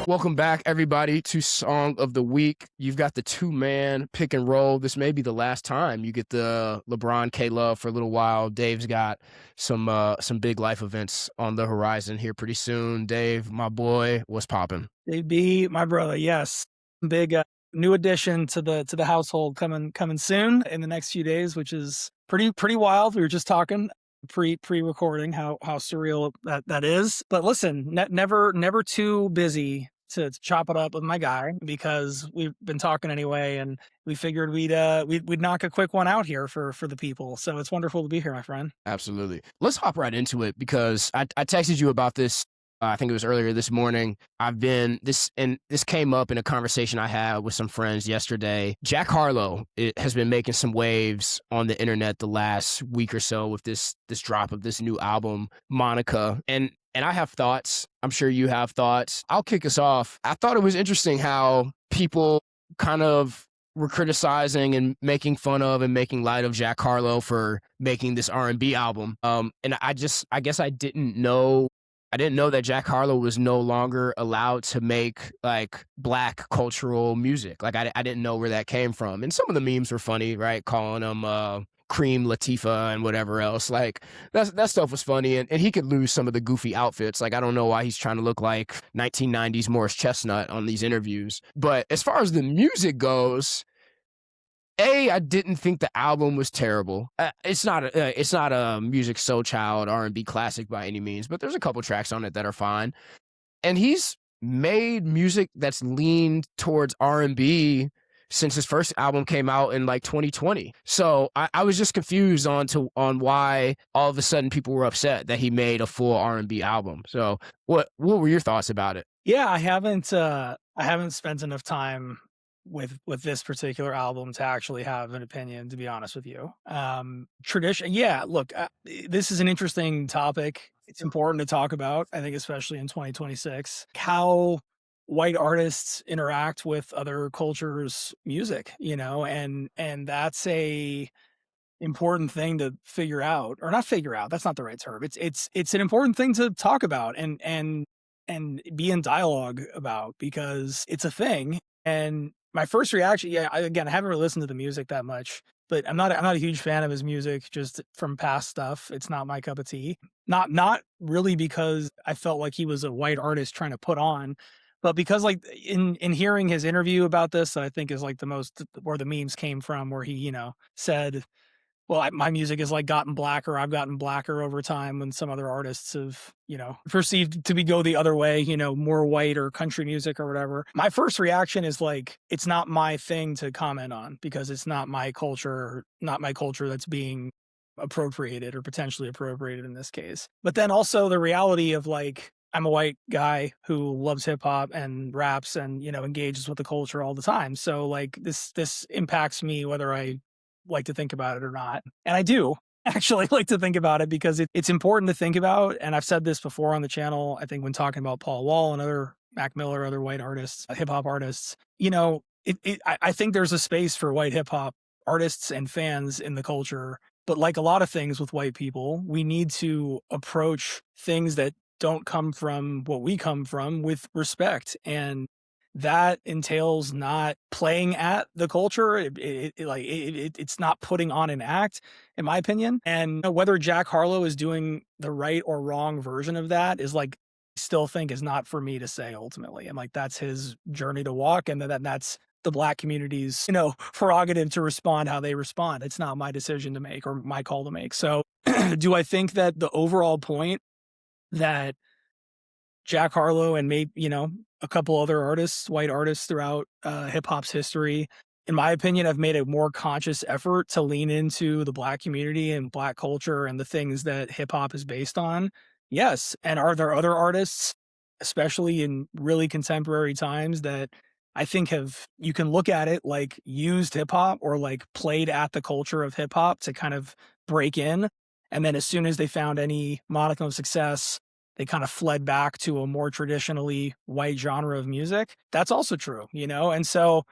Welcome back, everybody, to Song of the Week. You've got the two-man pick and roll. This may be the last time you get the LeBron K-Love for a little while. Dave's got some big life events on the horizon here pretty soon. Dave, my boy, what's popping? Dave B, my brother, yes. Big new addition to the household coming soon in the next few days, which is pretty wild. We were just talking pre-recording how surreal that is. But listen, never too busy to chop it up with my guy, because we've been talking anyway, and we figured we'd knock a quick one out here for the people. So it's wonderful to be here, my friend. Absolutely. Let's hop right into it, because I texted you about this. I think it was earlier this morning. This came up in a conversation I had with some friends yesterday. Jack Harlow has been making some waves on the internet the last week or so with this drop of this new album, Monica. And I have thoughts. I'm sure you have thoughts. I'll kick us off. I thought it was interesting how people kind of were criticizing and making fun of and making light of Jack Harlow for making this R&B album. And I guess I didn't know that Jack Harlow was no longer allowed to make like Black cultural music. Like I didn't know where that came from. And some of the memes were funny, right? Calling him Cream Latifah and whatever else. Like that stuff was funny, and he could lose some of the goofy outfits. Like I don't know why he's trying to look like 1990s Morris Chestnut on these interviews. But as far as the music goes, I didn't think the album was terrible. It's not a Music Soul Child R&B classic by any means, but there's a couple tracks on it that are fine. And he's made music that's leaned towards R&B since his first album came out in like 2020. So I was just confused on why all of a sudden people were upset that he made a full R&B album. So what were your thoughts about it? Yeah, I haven't spent enough time with this particular album to actually have an opinion, to be honest with you. Tradition, yeah, look, this is an interesting topic. It's important to talk about, I think, especially in 2026, how white artists interact with other cultures' music, and that's a important thing to figure out, or not figure out. That's not the right term. It's an important thing to talk about and be in dialogue about, because it's a thing. And my first reaction, I haven't really listened to the music that much, but I'm not a huge fan of his music, just from past stuff. It's not my cup of tea. Not really because I felt like he was a white artist trying to put on, but because like in hearing his interview about this, that I think is like the most where the memes came from, where he said, well, my music has like gotten blacker. I've gotten blacker over time, when some other artists have, perceived to go the other way, more white or country music or whatever. My first reaction is like, it's not my thing to comment on, because it's not my culture that's being appropriated or potentially appropriated in this case. But then also the reality of like, I'm a white guy who loves hip hop and raps and, engages with the culture all the time. So like this impacts me whether I like to think about it or not. And I do actually like to think about it, because it's important to think about. And I've said this before on the channel, I think, when talking about Paul Wall and other Mac Miller, other white artists, hip hop artists, I think there's a space for white hip hop artists and fans in the culture. But like a lot of things with white people, we need to approach things that don't come from what we come from with respect. And that entails not playing at the culture. It's not putting on an act, in my opinion. And whether Jack Harlow is doing the right or wrong version of that is like, still think is not for me to say ultimately. And like, that's his journey to walk. And that's the Black community's, prerogative to respond how they respond. It's not my decision to make or my call to make. So do I think that the overall point that Jack Harlow and maybe, a couple other artists, white artists throughout hip hop's history, in my opinion, have made a more conscious effort to lean into the Black community and Black culture and the things that hip hop is based on? Yes. And are there other artists, especially in really contemporary times, that I think you can look at it like used hip hop or like played at the culture of hip hop to kind of break in? And then as soon as they found any modicum of success, they kind of fled back to a more traditionally white genre of music. That's also true, And so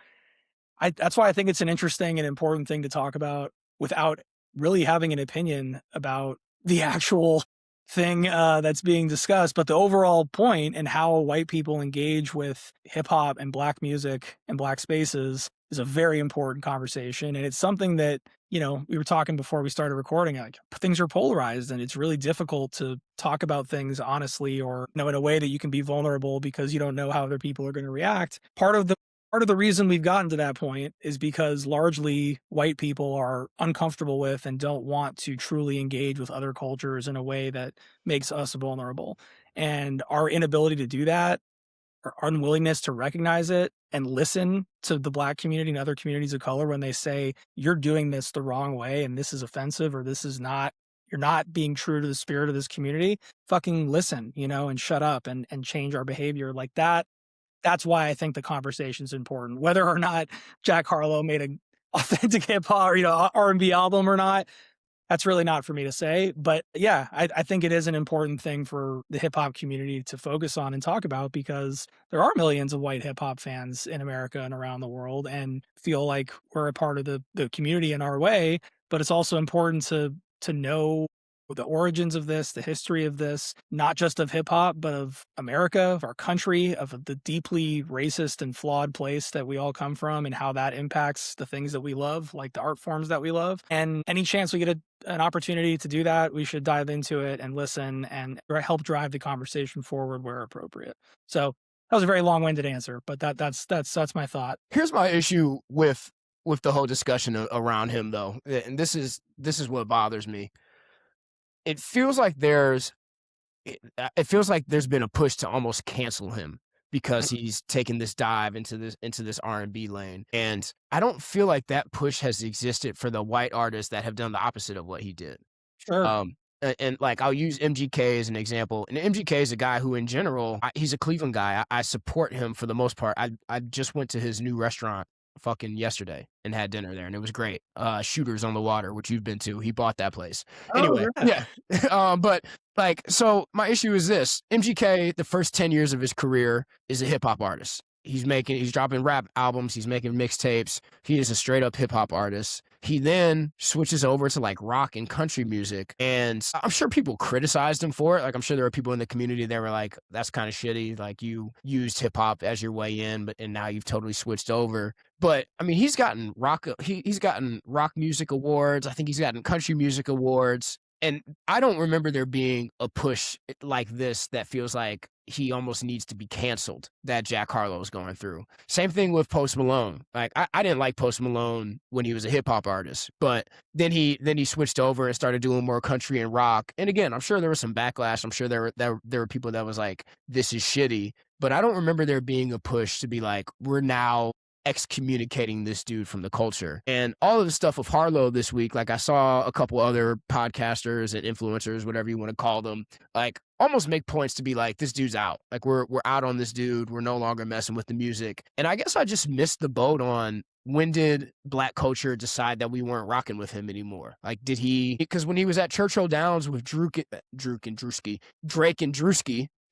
that's why I think it's an interesting and important thing to talk about without really having an opinion about the actual thing that's being discussed, but the overall point and how white people engage with hip hop and black music and black spaces is a very important conversation. And it's something that, we were talking before we started recording, like things are polarized and it's really difficult to talk about things honestly or, in a way that you can be vulnerable because you don't know how other people are going to react. Part of the reason we've gotten to that point is because largely white people are uncomfortable with and don't want to truly engage with other cultures in a way that makes us vulnerable. And our inability to do that, our unwillingness to recognize it and listen to the black community and other communities of color when they say, you're doing this the wrong way and this is offensive or this is not, you're not being true to the spirit of this community, fucking listen, and shut up and change our behavior like that. That's why I think the conversation is important. Whether or not Jack Harlow made an authentic hip hop or R&B album or not, that's really not for me to say. But yeah, I think it is an important thing for the hip hop community to focus on and talk about because there are millions of white hip hop fans in America and around the world and feel like we're a part of the community in our way. But it's also important to know the origins of this, the history of this, not just of hip hop, but of America, of our country, of the deeply racist and flawed place that we all come from and how that impacts the things that we love, like the art forms that we love. And any chance we get an opportunity to do that, we should dive into it and listen and help drive the conversation forward where appropriate. So that was a very long-winded answer, but that's my thought. Here's my issue with the whole discussion around him, though, and this is what bothers me. It feels like there's been a push to almost cancel him because he's taken this dive into this R&B lane. And I don't feel like that push has existed for the white artists that have done the opposite of what he did. Sure. And like, I'll use MGK as an example. And MGK is a guy who, in general, he's a Cleveland guy. I support him for the most part. I just went to his new restaurant fucking yesterday and had dinner there, and it was great. Shooters on the Water, which you've been to. He bought that place. Anyway, yeah. But like, so my issue is this: MGK, the first 10 years of his career, is a hip hop artist. He's dropping rap albums. He's making mixtapes. He is a straight up hip hop artist. He then switches over to like rock and country music. And I'm sure people criticized him for it. Like, I'm sure there were people in the community that were like, that's kind of shitty. Like, you used hip hop as your way in, and now you've totally switched over. But I mean, he's gotten rock music awards. I think he's gotten country music awards. And I don't remember there being a push like this that feels like he almost needs to be canceled that Jack Harlow is going through. Same thing with Post Malone. Like, I didn't like Post Malone when he was a hip hop artist, but then he switched over and started doing more country and rock. And again, I'm sure there was some backlash. I'm sure there were people that was like, this is shitty. But I don't remember there being a push to be like, we're now excommunicating this dude from the culture. And all of the stuff with Harlow this week, like, I saw a couple other podcasters and influencers, whatever you want to call them, like, almost make points to be like, this dude's out. Like, we're out on this dude. We're no longer messing with the music. And I guess I just missed the boat on, when did black culture decide that we weren't rocking with him anymore? Like, did he, because when he was at Churchill Downs with Drake and Drewski,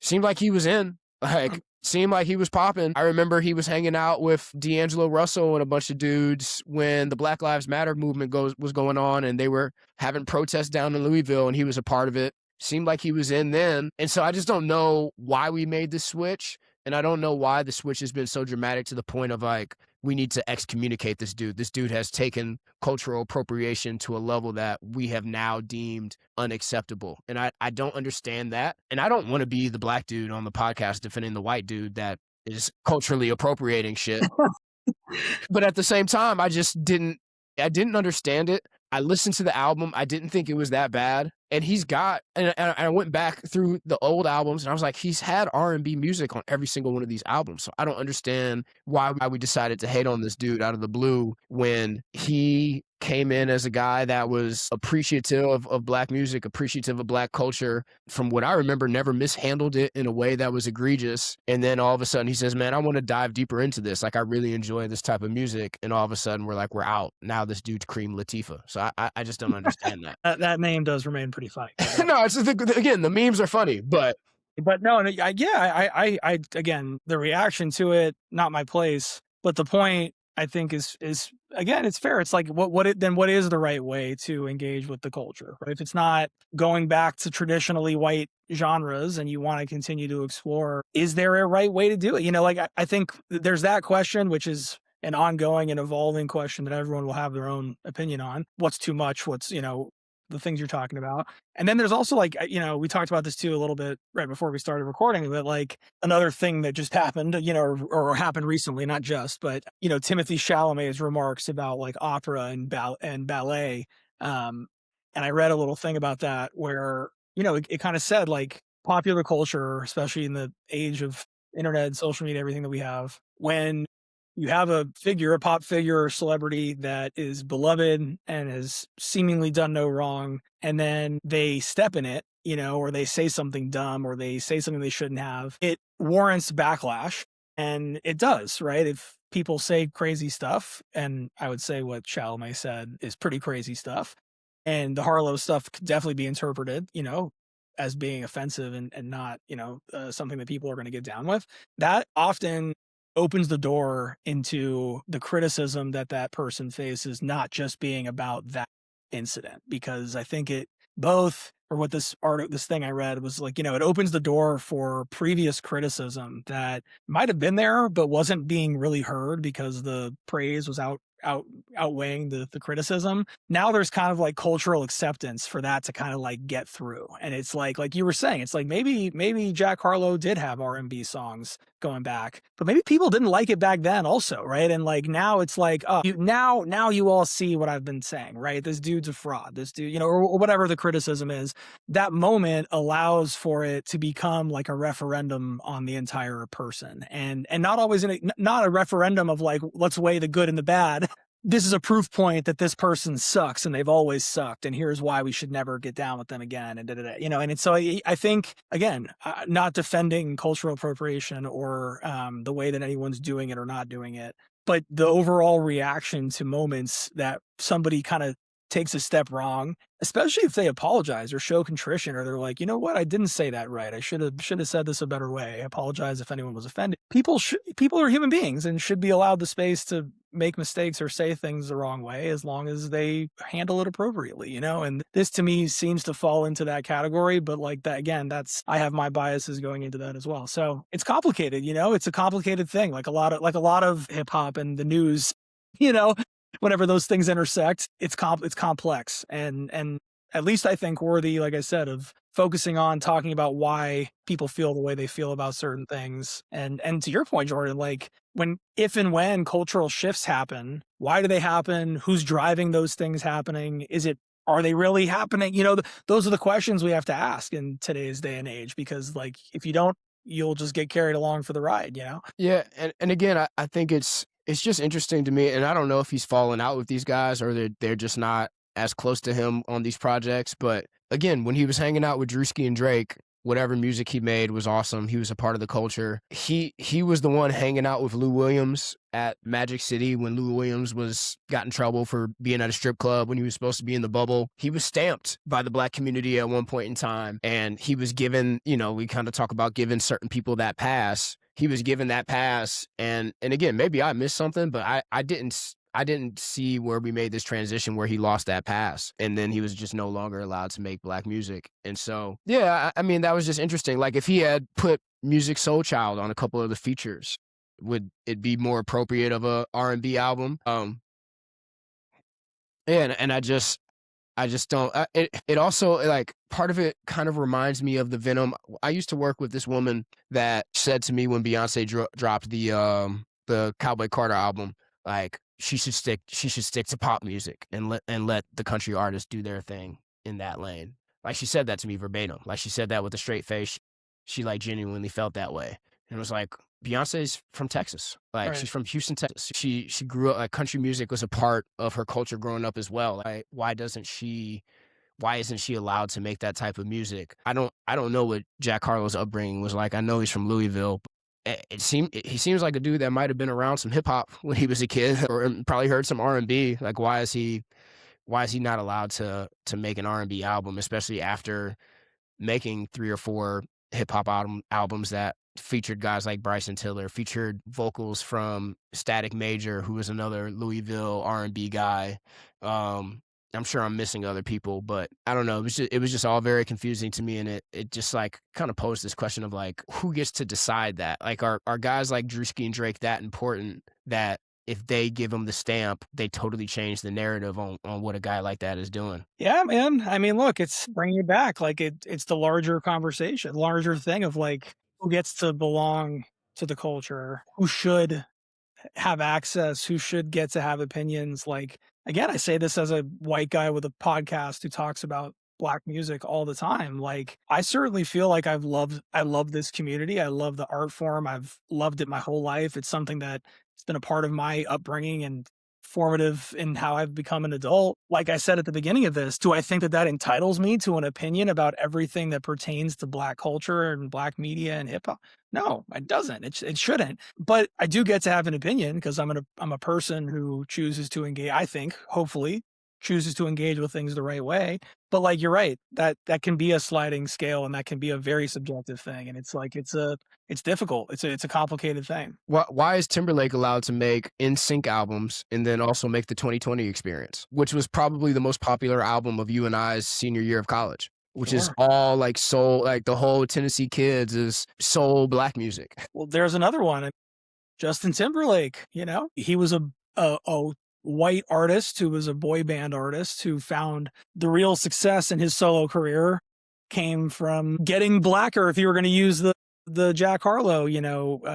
seemed like he was in. Like, seemed like he was popping. I remember he was hanging out with D'Angelo Russell and a bunch of dudes when the Black Lives Matter movement was going on, and they were having protests down in Louisville, and he was a part of it. Seemed like he was in then. And so I just don't know why we made this switch, and I don't know why the switch has been so dramatic to the point of like, we need to excommunicate this dude. This dude has taken cultural appropriation to a level that we have now deemed unacceptable. And I don't understand that. And I don't want to be the black dude on the podcast defending the white dude that is culturally appropriating shit. But at the same time, I didn't understand it. I listened to the album. I didn't think it was that bad. And and I went back through the old albums, and I was like, he's had R&B music on every single one of these albums. So I don't understand why we decided to hate on this dude out of the blue when he came in as a guy that was appreciative of black music, appreciative of black culture. From what I remember, never mishandled it in a way that was egregious. And then all of a sudden he says, man, I want to dive deeper into this. Like, I really enjoy this type of music. And all of a sudden we're like, we're out. Now this dude's Cream Latifah. So I just don't understand that. That name does remain pretty funny. No, it's again, the memes are funny, but no, I again, the reaction to it, not my place. But the point I think is again, it's fair. It's like what is the right way to engage with the culture? Right? If it's not going back to traditionally white genres and you want to continue to explore, is there a right way to do it? Like I think there's that question, which is an ongoing and evolving question that everyone will have their own opinion on. What's too much? What's, the things you're talking about. And then there's also like, we talked about this too a little bit right before we started recording, but like another thing that just happened, or happened recently, not just, but, Timothy Chalamet's remarks about like opera and ballet. Um, and I read a little thing about that where, it kind of said like popular culture, especially in the age of internet, social media, everything that we have, when you have a pop figure or celebrity that is beloved and has seemingly done no wrong, and then they step in it, or they say something dumb or they say something they shouldn't have, it warrants backlash. And it does, right? If people say crazy stuff, and I would say what Chalamet said is pretty crazy stuff, and the Harlow stuff could definitely be interpreted, as being offensive and not, something that people are going to get down with. That often opens the door into the criticism that that person faces not just being about that incident, because I think it both, or what this thing I read was like, it opens the door for previous criticism that might have been there but wasn't being really heard because the praise was outweighing the criticism. Now there's kind of like cultural acceptance for that to kind of like get through. And it's like you were saying, it's like maybe Jack Harlow did have R&B songs going back, but maybe people didn't like it back then also, right? And like now it's like, oh, now you all see what I've been saying, right? This dude's a fraud, this dude, or whatever the criticism is. That moment allows for it to become like a referendum on the entire person, and not always not a referendum of like, let's weigh the good and the bad. This is a proof point that this person sucks and they've always sucked, and here's why we should never get down with them again, and and it's, so I think again, not defending cultural appropriation or the way that anyone's doing it or not doing it, but the overall reaction to moments that somebody kind of takes a step wrong, especially if they apologize or show contrition, or they're like, you know what, I didn't say that right. I should have said this a better way. I apologize if anyone was offended. People are human beings and should be allowed the space to make mistakes or say things the wrong way as long as they handle it appropriately, and this to me seems to fall into that category. But like that, again, I have my biases going into that as well. So it's complicated, it's a complicated thing. Like a lot of hip hop and the news, you know, whenever those things intersect, it's complex, and at least I think worthy, like I said, of focusing on talking about why people feel the way they feel about certain things. And to your point, Jordan, like if and when cultural shifts happen, why do they happen? Who's driving those things happening? Are they really happening? Those are the questions we have to ask in today's day and age, because like if you don't, you'll just get carried along for the ride, Yeah, and again, I think it's just interesting to me, and I don't know if he's fallen out with these guys or they're just not as close to him on these projects. But again, when he was hanging out with Drewski and Drake, whatever music he made was awesome. He was a part of the culture. He was the one hanging out with Lou Williams at Magic City when Lou Williams got in trouble for being at a strip club when he was supposed to be in the bubble. He was stamped by the black community at one point in time, and he was given, we kind of talk about giving certain people that pass. He was given that pass, and again, maybe I missed something, but I didn't see where we made this transition where he lost that pass and then he was just no longer allowed to make black music. And so, yeah, I mean, that was just interesting. Like if he had put Music Soul Child on a couple of the features, would it be more appropriate of a R&B album? Yeah, and I just don't. It also, like, part of it kind of reminds me of the Venom. I used to work with this woman that said to me when Beyonce dropped the Cowboy Carter album, like she should stick to pop music and let the country artists do their thing in that lane. Like she said that to me verbatim. Like she said that with a straight face. She like genuinely felt that way. And it was like, Beyonce's from Texas. Like Right. she's from Houston, Texas. She grew up, like country music was a part of her culture growing up as well. Like, why isn't she allowed to make that type of music? I don't know what Jack Harlow's upbringing was like. I know he's from Louisville. But he seems like a dude that might have been around some hip hop when he was a kid, or probably heard some R&B. Like why is he not allowed to make an R&B album, especially after making 3 or 4 hip hop albums that featured guys like Bryson Tiller, featured vocals from Static Major, who was another Louisville R&B guy. Um, I'm sure I'm missing other people, but I don't know. It was just all very confusing to me, and it just like kind of posed this question of like who gets to decide that? Like are guys like Drewski and Drake that important that if they give them the stamp, they totally change the narrative on what a guy like that is doing? Yeah, man. I mean, look, it's bringing it back. Like it's the larger conversation, larger thing of like who gets to belong to the culture, who should have access, who should get to have opinions. Like, again, I say this as a white guy with a podcast who talks about black music all the time. Like, I certainly feel like I love this community. I love the art form. I've loved it my whole life. It's something that it's been a part of my upbringing and formative in how I've become an adult. Like I said at the beginning of this, do I think that that entitles me to an opinion about everything that pertains to black culture and black media and hip hop? No, it doesn't. It shouldn't. But I do get to have an opinion because I'm a person who chooses to engage. I think, hopefully, chooses to engage with things the right way. But like you're right, that can be a sliding scale and that can be a very subjective thing. And it's like it's difficult. It's a complicated thing. Why is Timberlake allowed to make In Sync albums and then also make the 2020 Experience, which was probably the most popular album of you and I's senior year of college, which is Sure. all like soul, like the whole Tennessee Kids is soul black music. Well, there's another one. Justin Timberlake, he was a white artist who was a boy band artist who found the real success in his solo career came from getting blacker. If you were going to use the Jack Harlow,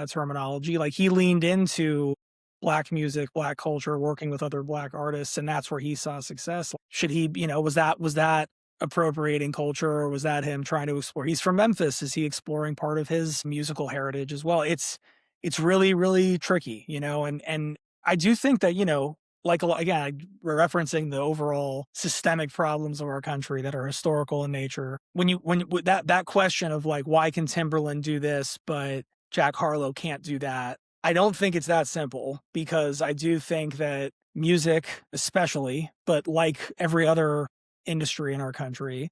terminology, like he leaned into black music, black culture, working with other black artists, and that's where he saw success. Should he, was that appropriating culture, or was that him trying to explore? He's from Memphis. Is he exploring part of his musical heritage as well? It's really, really tricky, and I do think that, like again, we're referencing the overall systemic problems of our country that are historical in nature. When that question of like, why can Timberland do this, but Jack Harlow can't do that? I don't think it's that simple, because I do think that music, especially, but like every other industry in our country,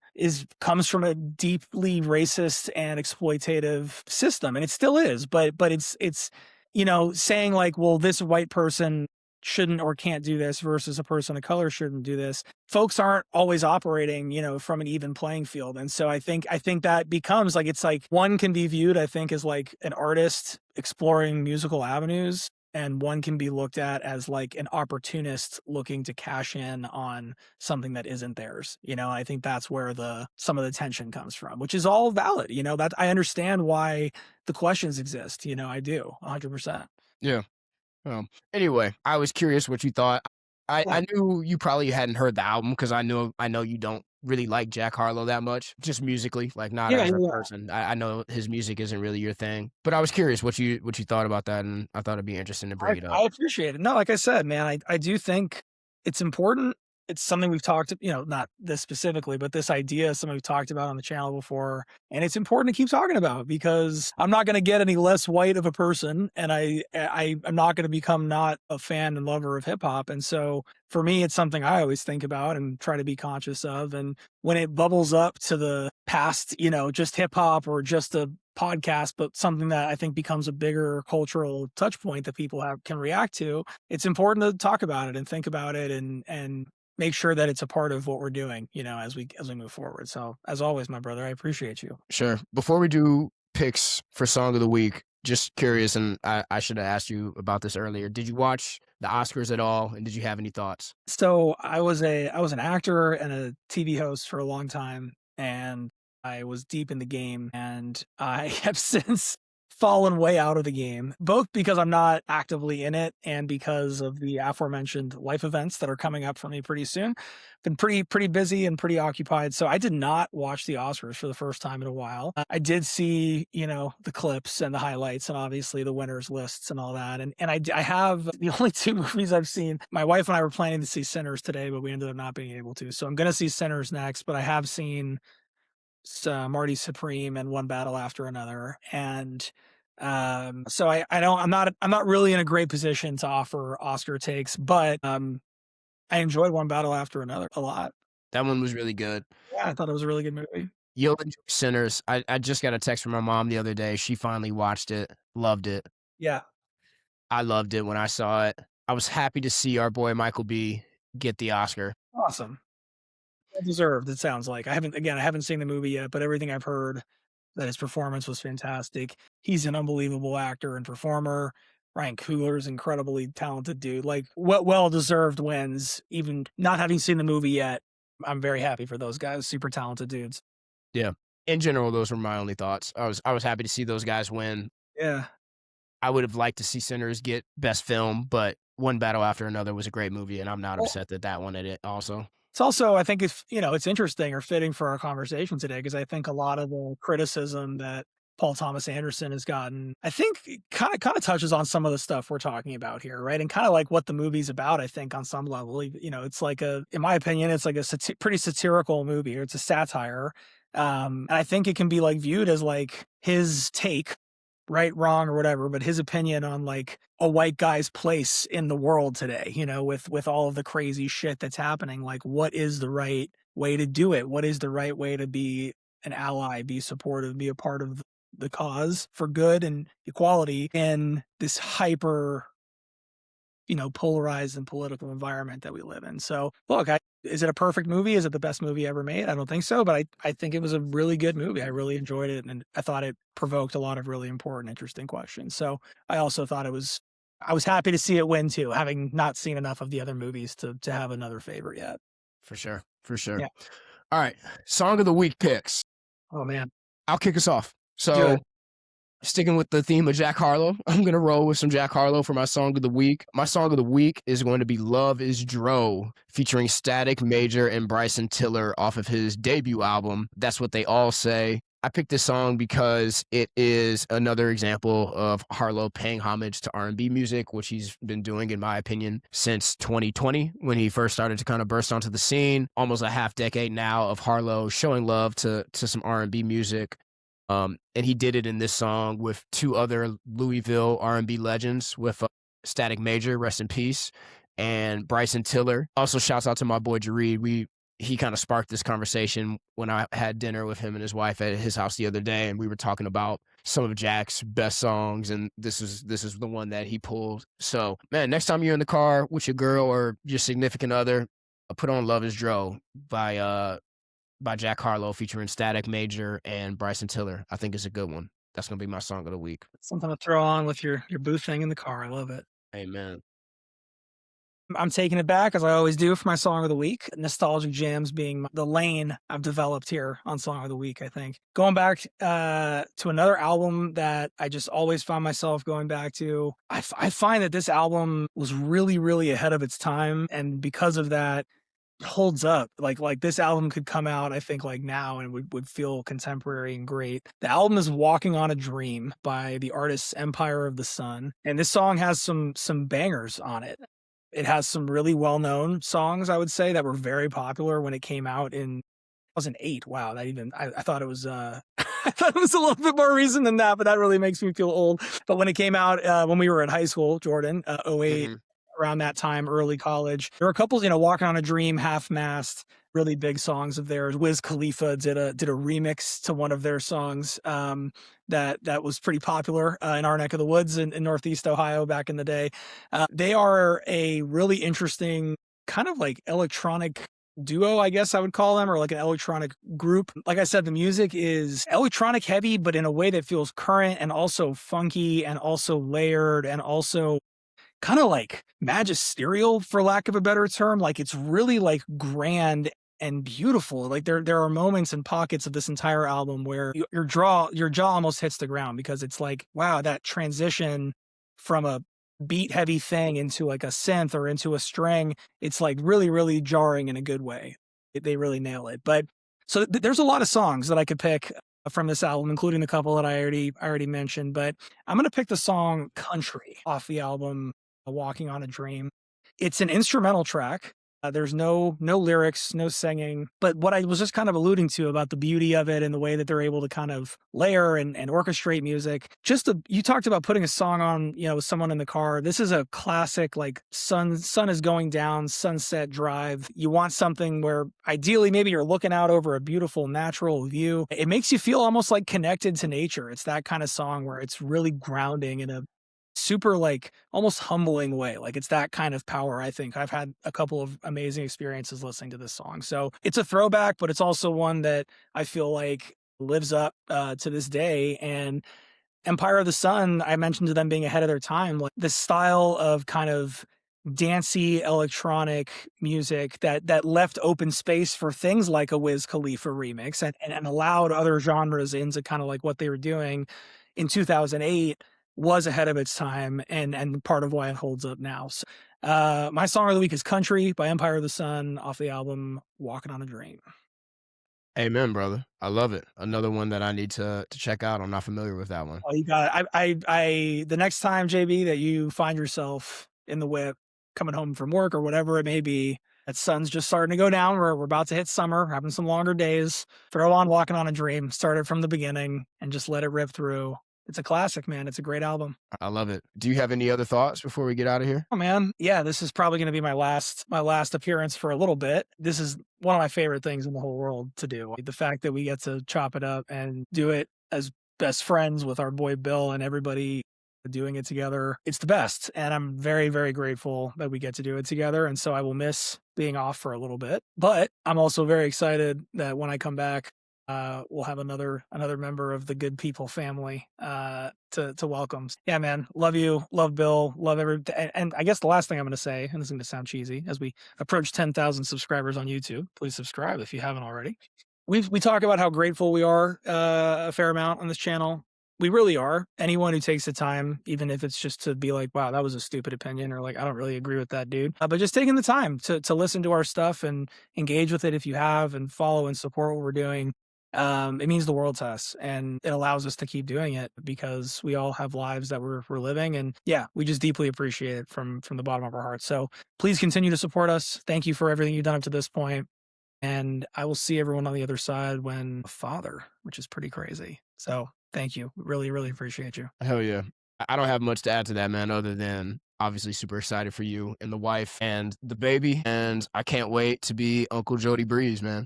comes from a deeply racist and exploitative system, and it still is. But it's saying like, well, this white person shouldn't or can't do this versus a person of color shouldn't do this. Folks aren't always operating, from an even playing field. And so I think that becomes like, it's like one can be viewed, I think, as like an artist exploring musical avenues, and one can be looked at as like an opportunist looking to cash in on something that isn't theirs. I think that's where some of the tension comes from, which is all valid. That I understand why the questions exist. I do 100%. Yeah. Anyway, I was curious what you thought. I Yeah. knew you probably hadn't heard the album because I know you don't really like Jack Harlow that much, just musically, like not Yeah. as a Yeah. person. I know his music isn't really your thing, but I was curious what you thought about that, and I thought it'd be interesting to bring it up. I appreciate it. No, like I said, man, I do think it's important. It's something we've talked, not this specifically, but this idea is something we've talked about on the channel before. And it's important to keep talking about, because I'm not going to get any less white of a person. And I'm not going to become not a fan and lover of hip hop. And so for me, it's something I always think about and try to be conscious of. And when it bubbles up to the past, just hip hop or just a podcast, but something that I think becomes a bigger cultural touch point that people can react to, it's important to talk about it and think about it and make sure that it's a part of what we're doing, as we move forward. So as always, my brother, I appreciate you. Sure. Before we do picks for song of the week, just curious, and I should have asked you about this earlier. Did you watch the Oscars at all, and did you have any thoughts? So I was an actor and a TV host for a long time, and I was deep in the game, and I have since fallen way out of the game, both because I'm not actively in it and because of the aforementioned life events that are coming up for me pretty soon. Been pretty busy and pretty occupied. So I did not watch the Oscars for the first time in a while. I did see, the clips and the highlights and obviously the winners lists and all that. And I have the only two movies I've seen. My wife and I were planning to see Sinners today, but we ended up not being able to. So I'm going to see Sinners next, but I have seen Marty Supreme and One Battle After Another. And so I'm not really in a great position to offer Oscar takes, but I enjoyed One Battle After Another a lot. That one was really good. Yeah, I thought it was a really good movie. You'll enjoy Sinners. I just got a text from my mom the other day. She finally watched it, loved it. Yeah, I loved it when I saw it. I was happy to see our boy Michael B get the Oscar. awesome. Well deserved, it sounds like. I haven't seen the movie yet, but everything I've heard that his performance was fantastic. He's an unbelievable actor and performer. Ryan Coogler's incredibly talented dude. Like, well deserved wins. Even not having seen the movie yet, I'm very happy for those guys. Super talented dudes. Yeah. In general, those were my only thoughts. I was happy to see those guys win. Yeah. I would have liked to see Sinners get Best Film, but One Battle After Another was a great movie, and I'm not Well, upset that that one did it also. it's also, I think it's, it's interesting or fitting for our conversation today because I think a lot of the criticism that Paul Thomas Anderson has gotten, I think kind of touches on some of the stuff we're talking about here, right? And kind of like what the movie's about, I think on some level, it's like in my opinion, it's like a pretty satirical movie, or it's a satire. And I think it can be like viewed as like his take, right, wrong, or whatever, but his opinion on like a white guy's place in the world today, with all of the crazy shit that's happening. Like, what is the right way to do it? What is the right way to be an ally, be supportive, be a part of the cause for good and equality in this hyper, polarized and political environment that we live in. So look, is it a perfect movie? Is it the best movie ever made? I don't think so, but I think it was a really good movie. I really enjoyed it, and I thought it provoked a lot of really important, interesting questions. So I also thought I was happy to see it win too, having not seen enough of the other movies to have another favorite yet. For sure. For sure. Yeah. All right. Song of the week picks. Oh man. I'll kick us off. Do it. So, sticking with the theme of Jack Harlow, I'm going to roll with some Jack Harlow for my song of the week. My song of the week is going to be Love is Dro, featuring Static Major and Bryson Tiller off of his debut album, That's What They All Say. I picked this song because it is another example of Harlow paying homage to R&B music, which he's been doing, in my opinion, since 2020, when he first started to kind of burst onto the scene. Almost a half decade now of Harlow showing love to some R&B music. And he did it in this song with two other Louisville R&B legends, with Static Major, rest in peace, and Bryson Tiller. Also, shouts out to my boy Jareed. He kind of sparked this conversation when I had dinner with him and his wife at his house the other day, and we were talking about some of Jack's best songs, and this is the one that he pulled. So, man, next time you're in the car with your girl or your significant other, put on "Love Is Dro" by Jack Harlow, featuring Static Major and Bryson Tiller. I think it's a good one. That's gonna be my song of the week. Something to throw on with your booth thing in the car. I love it. Amen. I'm taking it back, as I always do, for my song of the week. Nostalgic jams being the lane I've developed here on Song of the Week, I think. Going back to another album that I just always found myself going back to. I find that this album was really, really ahead of its time. And because of that, holds up. Like this album could come out, I think, like now, and would feel contemporary and great. The album is Walking on a Dream by the artist Empire of the Sun, and this song has some bangers on it. It has some really well-known songs, I would say, that were very popular when it came out in 2008. Wow, I thought it was I thought it was a little bit more recent than that, but that really makes me feel old. But when it came out when we were in high school, Jordan, 08, around that time, early college, there were a couple, Walking on a Dream, Half Mast, really big songs of theirs. Wiz Khalifa did a remix to one of their songs that was pretty popular in our neck of the woods in Northeast Ohio back in the day. They are a really interesting kind of like electronic duo, I guess I would call them, or like an electronic group. Like I said, the music is electronic heavy, but in a way that feels current and also funky and also layered and also kind of like magisterial, for lack of a better term. Like, it's really like grand and beautiful. Like there are moments and pockets of this entire album where your jaw almost hits the ground, because it's like, wow, that transition from a beat heavy thing into like a synth or into a string, it's like really, really jarring in a good way. They really nail it. But so there's a lot of songs that I could pick from this album, including the couple that I already mentioned, but I'm going to pick the song Country off the album Walking on a Dream. It's an instrumental track. There's no lyrics, no singing. But what I was just kind of alluding to about the beauty of it and the way that they're able to kind of layer and orchestrate music. You talked about putting a song on, with someone in the car. This is a classic, like sun is going down, sunset drive. You want something where ideally maybe you're looking out over a beautiful natural view. It makes you feel almost like connected to nature. It's that kind of song where it's really grounding in a super, like, almost humbling way. Like, it's that kind of power, I think. I've had a couple of amazing experiences listening to this song. So it's a throwback, but it's also one that I feel like lives up to this day. And Empire of the Sun, I mentioned to them being ahead of their time. Like, the style of kind of dancey electronic music that left open space for things like a Wiz Khalifa remix and allowed other genres into kind of like what they were doing in 2008 was ahead of its time and part of why it holds up now. So, my song of the week is Country by Empire of the Sun off the album Walking on a Dream. Amen, brother. I love it. Another one that I need to check out. I'm not familiar with that one. Oh, you got it. The next time, JB, that you find yourself in the whip coming home from work or whatever it may be, that sun's just starting to go down. We're about to hit summer, having some longer days. Throw on Walking on a Dream, start it from the beginning, and just let it rip through. It's a classic, man. It's a great album. I love it. Do you have any other thoughts before we get out of here? Oh man, yeah, this is probably going to be my last appearance for a little bit. This is one of my favorite things in the whole world to do. The fact that we get to chop it up and do it as best friends with our boy Bill and everybody doing it together. It's the best. And I'm very, very grateful that we get to do it together. And so I will miss being off for a little bit. But I'm also very excited that when I come back, we'll have another member of the Good People family to welcome. Yeah, man, love you, love Bill, love and I guess the last thing I'm going to say, and this is going to sound cheesy, as we approach 10,000 subscribers on YouTube, please subscribe if you haven't already. We talk about how grateful we are a fair amount on this channel. We really are. Anyone who takes the time, even if it's just to be like, wow, that was a stupid opinion, or like, I don't really agree with that dude. But just taking the time to listen to our stuff and engage with it if you have, and follow and support what we're doing. It means the world to us, and it allows us to keep doing it because we all have lives that we're living. And yeah, we just deeply appreciate it from the bottom of our hearts. So please continue to support us. Thank you for everything you've done up to this point. And I will see everyone on the other side when a father, which is pretty crazy. So thank you. Really, really appreciate you. Hell yeah. I don't have much to add to that, man, other than obviously super excited for you and the wife and the baby. And I can't wait to be Uncle Jody Breeze, man.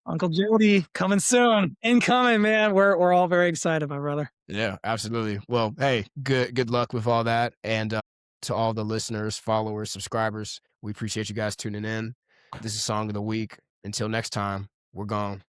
Uncle Jody coming soon. Incoming, man. We're all very excited, my brother. Yeah, absolutely. Well, hey, good luck with all that. And to all the listeners, followers, subscribers, we appreciate you guys tuning in. This is Song of the Week. Until next time, we're gone.